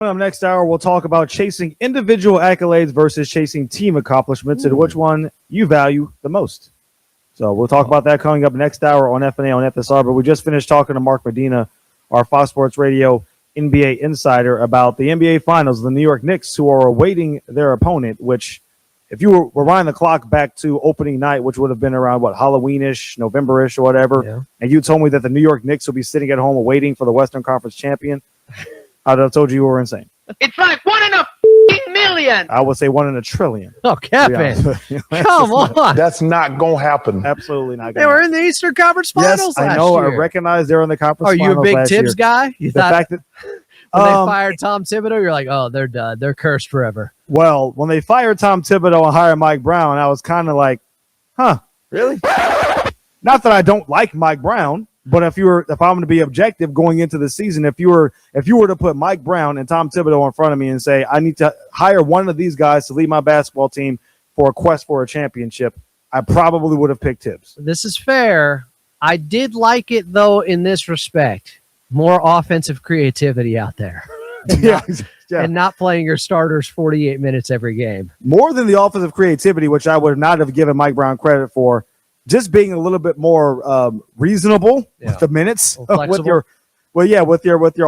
Up next hour, we'll talk about chasing individual accolades versus chasing team accomplishments and which one you value the most. So we'll talk about that coming up next hour on FNA on FSR. But we just finished talking to Mark Medina, our Fox Sports Radio NBA insider, about the NBA Finals, the New York Knicks, who are awaiting their opponent, which if you were rewinding the clock back to opening night, which would have been around, Halloween-ish, November-ish or whatever, and you told me that the New York Knicks will be sitting at home awaiting for the Western Conference champion, I'd have told you were insane. It's like 1 in a million. I would say 1 in a trillion. Oh, Kevin. Come on. That's not going to happen. Absolutely not. They were in the Eastern Conference Finals last I know. year. I recognize they're in the conference Are finals. you a big Tibbs guy? You thought fact that when they fired Tom Thibodeau, you're like, oh, they're done. They're cursed forever. Well, when they fired Tom Thibodeau and hired Mike Brown, I was kind of like, huh, really? Not that I don't like Mike Brown. But if I'm going to be objective going into the season, if you were to put Mike Brown and Tom Thibodeau in front of me and say I need to hire one of these guys to lead my basketball team for a quest for a championship, I probably would have picked Tibbs. This is fair. I did like it though in this respect, more offensive creativity out there, and not playing your starters 48 minutes every game. More than the offensive creativity, which I would not have given Mike Brown credit for. Just being a little bit more reasonable with the minutes with your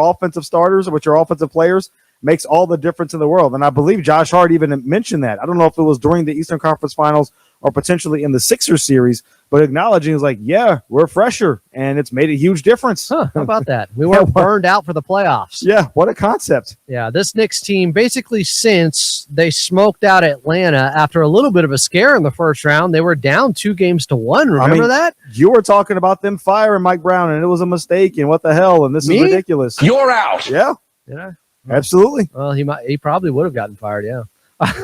offensive starters or with your offensive players makes all the difference in the world. And I believe Josh Hart even mentioned that. I don't know if it was during the Eastern Conference Finals or potentially in the Sixers series, but acknowledging is like, yeah, we're fresher, and it's made a huge difference. How about that? We weren't burned out for the playoffs. Yeah, what a concept. Yeah, this Knicks team, basically since they smoked out Atlanta after a little bit of a scare in the first round, they were down 2-1. Remember that? You were talking about them firing Mike Brown, and it was a mistake, and what the hell, and this is ridiculous. You're out. Yeah. Yeah. Absolutely. Well, he probably would have gotten fired, yeah.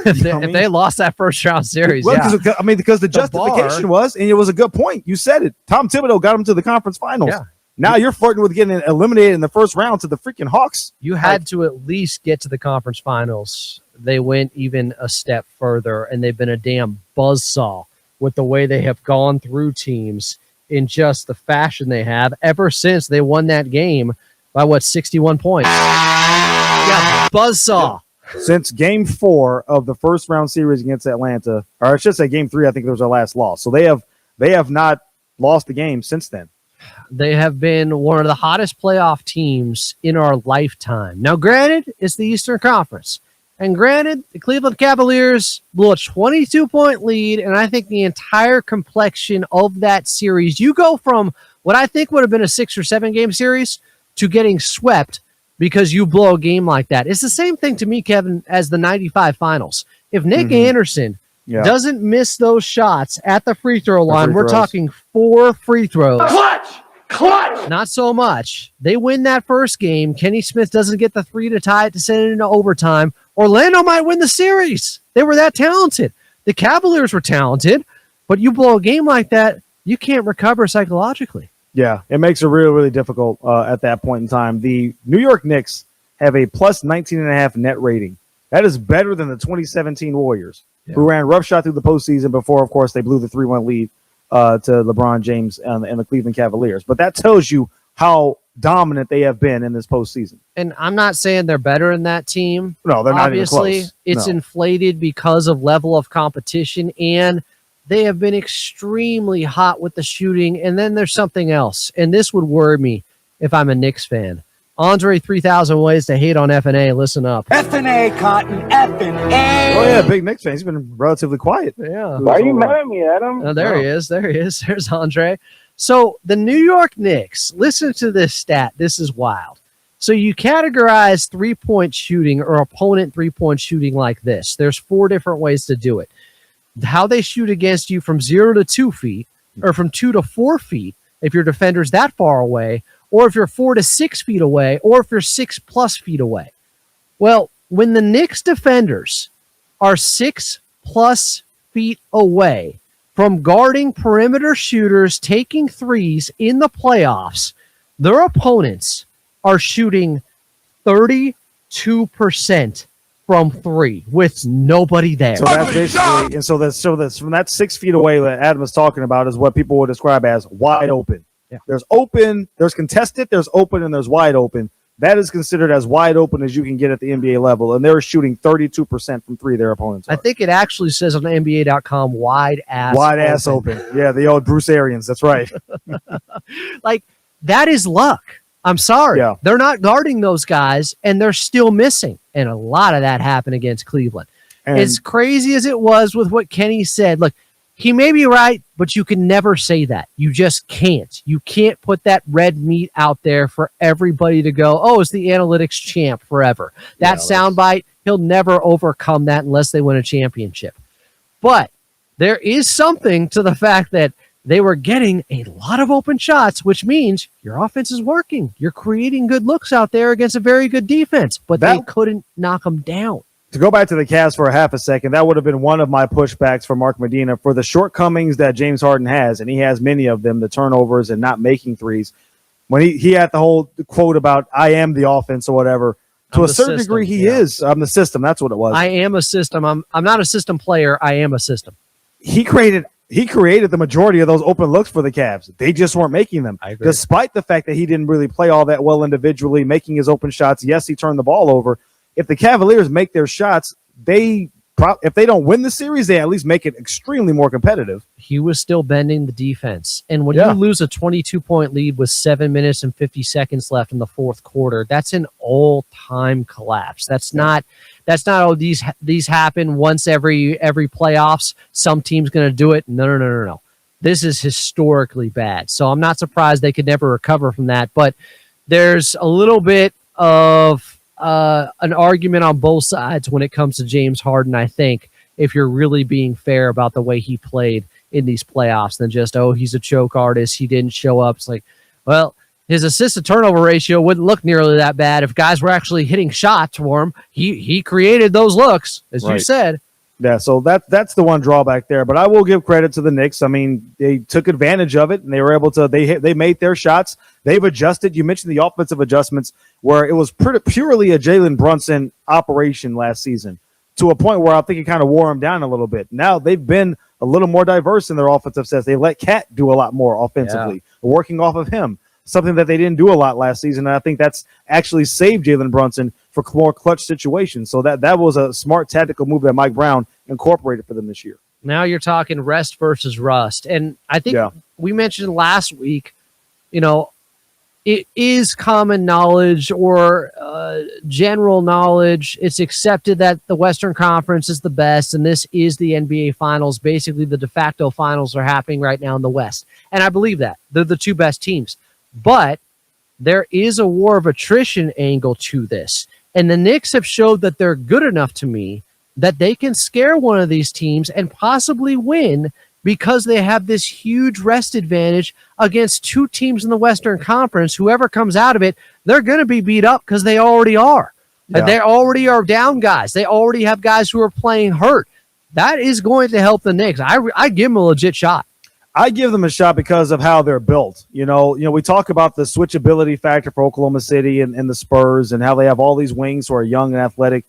if they lost that first round series, because the justification was, and it was a good point. You said it. Tom Thibodeau got him to the conference finals. Yeah. Now you're flirting with getting eliminated in the first round to the freaking Hawks. You had to at least get to the conference finals. They went even a step further, and they've been a damn buzzsaw with the way they have gone through teams in just the fashion they have ever since they won that game by 61 points. Yeah, buzzsaw. Yeah. Since game 4 of the first round series against Atlanta, or I should say game 3, I think it was our last loss. So they have not lost the game since then. They have been one of the hottest playoff teams in our lifetime. Now, granted, it's the Eastern Conference. And granted, the Cleveland Cavaliers blew a 22-point lead, and I think the entire complexion of that series, you go from what I think would have been a 6 or 7 game series to getting swept because you blow a game like that. It's the same thing to me, Kevin, as the 95 finals. If Nick Anderson doesn't miss those shots at the free throw line, we're talking 4 free throws. Clutch! Not so much. They win that first game. Kenny Smith doesn't get the 3 to tie it to send it into overtime. Orlando might win the series. They were that talented. The Cavaliers were talented, but you blow a game like that, you can't recover psychologically. Yeah, it makes it really, really difficult at that point in time. The New York Knicks have a plus 19.5 net rating. That is better than the 2017 Warriors, who ran roughshod through the postseason before, of course, they blew the 3-1 lead to LeBron James and the Cleveland Cavaliers. But that tells you how dominant they have been in this postseason. And I'm not saying they're better than that team. No, they're not Obviously, even close. It's inflated because of level of competition, and they have been extremely hot with the shooting. And then there's something else, and this would worry me if I'm a Knicks fan. Andre 3000 ways to hate on FNA. Listen up. FNA, Cotton, FNA. Oh, yeah, big Knicks fan. He's been relatively quiet. Yeah. Why are you mad at me, Adam? Oh, there he is. There he is. There's Andre. So the New York Knicks, listen to this stat. This is wild. So you categorize three-point shooting or opponent three-point shooting like this. There's 4 different ways to do it. How they shoot against you from 0 to 2 feet, or from 2 to 4 feet if your defender's that far away, or if you're 4 to 6 feet away, or if you're 6+ feet away. Well, when the Knicks defenders are 6+ feet away from guarding perimeter shooters taking threes in the playoffs, their opponents are shooting 32% from 3 with nobody there. So that's basically, and so that's from that 6 feet away that Adam is talking about is what people would describe as wide open. Yeah. There's open, there's contested, there's open, and there's wide open. that is considered as wide open as you can get at the NBA level, and they're shooting 32% from three. Their opponents are. I think it actually says on NBA.com wide ass open. Yeah, the old Bruce Arians. That's right. Like, that is luck. I'm sorry. Yeah. They're not guarding those guys, and they're still missing. And a lot of that happened against Cleveland. And As crazy as it was with what Kenny said, look, he may be right, but you can never say that. You just can't. You can't put that red meat out there for everybody to go, oh, it's the analytics champ forever. That soundbite, he'll never overcome that unless they win a championship. But there is something to the fact that they were getting a lot of open shots, which means your offense is working. You're creating good looks out there against a very good defense, but they couldn't knock them down. To go back to the Cavs for a half a second, that would have been one of my pushbacks for Mark Medina for the shortcomings that James Harden has, and he has many of them, the turnovers and not making threes. When he had the whole quote about, I am the offense or whatever, to a certain degree he is. I'm the system. That's what it was. I am a system. I'm not a system player. I am a system. He created the majority of those open looks for the Cavs. They just weren't making them, despite the fact that he didn't really play all that well individually, making his open shots. Yes, he turned the ball over. If the Cavaliers make their shots, if they don't win the series, they at least make it extremely more competitive. He was still bending the defense. And when you lose a 22-point lead with 7 minutes and 50 seconds left in the fourth quarter, that's an all-time collapse. That's not oh, these happen once every playoffs. Some team's going to do it. No. This is historically bad. So I'm not surprised they could never recover from that. But there's a little bit of an argument on both sides when it comes to James Harden, I think, if you're really being fair about the way he played in these playoffs than just, oh, he's a choke artist, he didn't show up. It's like, well, his assist-to-turnover ratio wouldn't look nearly that bad if guys were actually hitting shots for him. He created those looks, as you said. Yeah, so that's the one drawback there. But I will give credit to the Knicks. I mean, they took advantage of it, and they were able to. They made their shots. They've adjusted. You mentioned the offensive adjustments, where it was purely a Jalen Brunson operation last season, to a point where I think it kind of wore them down a little bit. Now they've been a little more diverse in their offensive sets. They let Cat do a lot more offensively, working off of him, something that they didn't do a lot last season. And I think that's actually saved Jalen Brunson for more clutch situations. So that was a smart tactical move that Mike Brown incorporated for them this year. Now you're talking rest versus rust. And I think we mentioned last week, it is common knowledge or general knowledge. It's accepted that the Western Conference is the best, and this is the NBA Finals. Basically, the de facto finals are happening right now in the West. And I believe that. They're the two best teams. But there is a war of attrition angle to this. And the Knicks have showed that they're good enough to me that they can scare one of these teams and possibly win because they have this huge rest advantage against two teams in the Western Conference. Whoever comes out of it, they're going to be beat up because they already are. Yeah. They already are down guys. They already have guys who are playing hurt. That is going to help the Knicks. I give them a legit shot. I give them a shot because of how they're built. You know, we talk about the switchability factor for Oklahoma City and the Spurs and how they have all these wings who are young and athletic.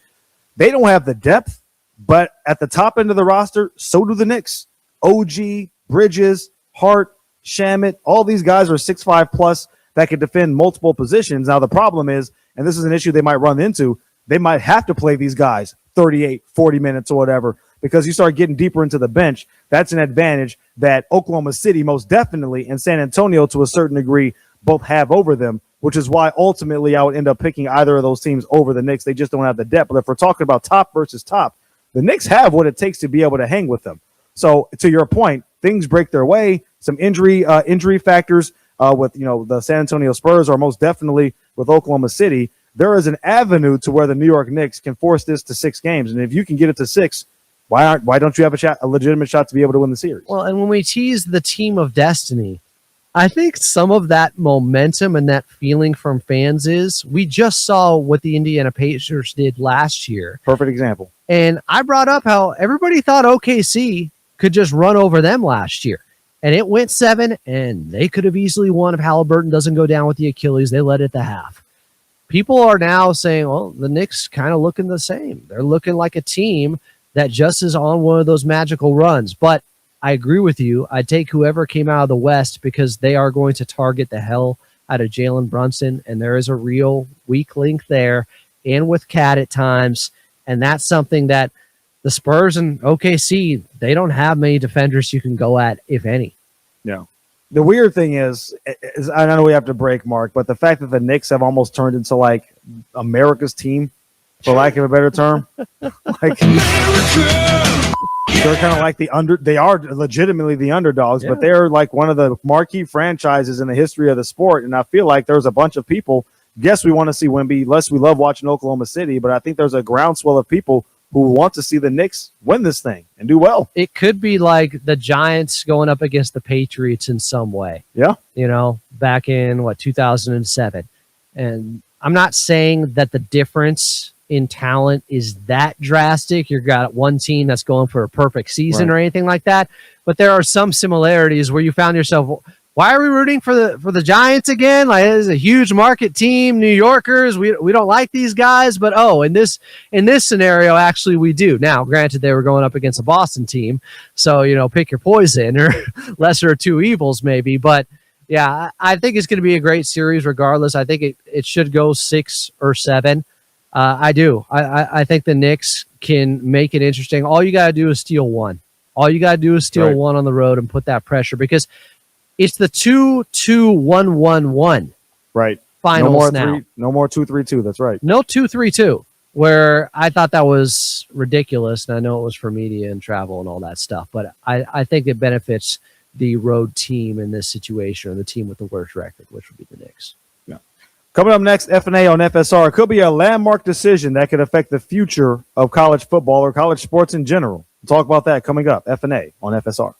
They don't have the depth, but at the top end of the roster, so do the Knicks. OG, Bridges, Hart, Shamet, all these guys are 6'5 plus that can defend multiple positions. Now, the problem is, and this is an issue they might run into, they might have to play these guys 38, 40 minutes or whatever, because you start getting deeper into the bench. That's an advantage that Oklahoma City most definitely and San Antonio to a certain degree both have over them, which is why ultimately I would end up picking either of those teams over the Knicks. They just don't have the depth. But if we're talking about top versus top, the Knicks have what it takes to be able to hang with them. So to your point, things break their way. Some injury factors with the San Antonio Spurs or most definitely with Oklahoma City. There is an avenue to where the New York Knicks can force this to 6 games, and if you can get it to 6, why don't you have a legitimate shot to be able to win the series? Well, and when we tease the team of destiny, I think some of that momentum and that feeling from fans is we just saw what the Indiana Pacers did last year. Perfect example. And I brought up how everybody thought OKC could just run over them last year. And it went 7, and they could have easily won if Halliburton doesn't go down with the Achilles. They led it to half. People are now saying, well, the Knicks kind of looking the same. They're looking like a team that just is on one of those magical runs. But I agree with you. I'd take whoever came out of the West because they are going to target the hell out of Jalen Brunson, and there is a real weak link there, and with Cat at times, and that's something that the Spurs and OKC, they don't have many defenders you can go at, if any. Yeah. The weird thing is I know we have to break, Mark, but the fact that the Knicks have almost turned into like America's team, for lack of a better term, like they're kind of like they are legitimately the underdogs, but they're like one of the marquee franchises in the history of the sport. And I feel like there's a bunch of people. Yes, we want to see Wemby. Less we love watching Oklahoma City, but I think there's a groundswell of people who want to see the Knicks win this thing and do well. It could be like the Giants going up against the Patriots in some way. Yeah. Back in 2007. And I'm not saying that the difference in talent is that drastic. You've got one team that's going for a perfect season or anything like that. But there are some similarities where you found yourself, why are we rooting for the Giants again? Like, it is a huge market team, New Yorkers. We don't like these guys, but in this scenario, actually we do. Now, granted, they were going up against a Boston team, so pick your poison, or lesser of two evils maybe. But yeah, I think it's going to be a great series regardless. I think it should go 6 or 7. I do. I think the Knicks can make it interesting. All you got to do is steal one. All you got to do is steal one on the road and put that pressure, because it's the 2-2-1-1-1 finals now. No more 2-3-2. That's right. No 2-3-2, where I thought that was ridiculous, and I know it was for media and travel and all that stuff, but I think it benefits the road team in this situation, or the team with the worst record, which would be the Knicks. Yeah. Coming up next, F&A on FSR. It could be a landmark decision that could affect the future of college football or college sports in general. We'll talk about that coming up. F&A on FSR.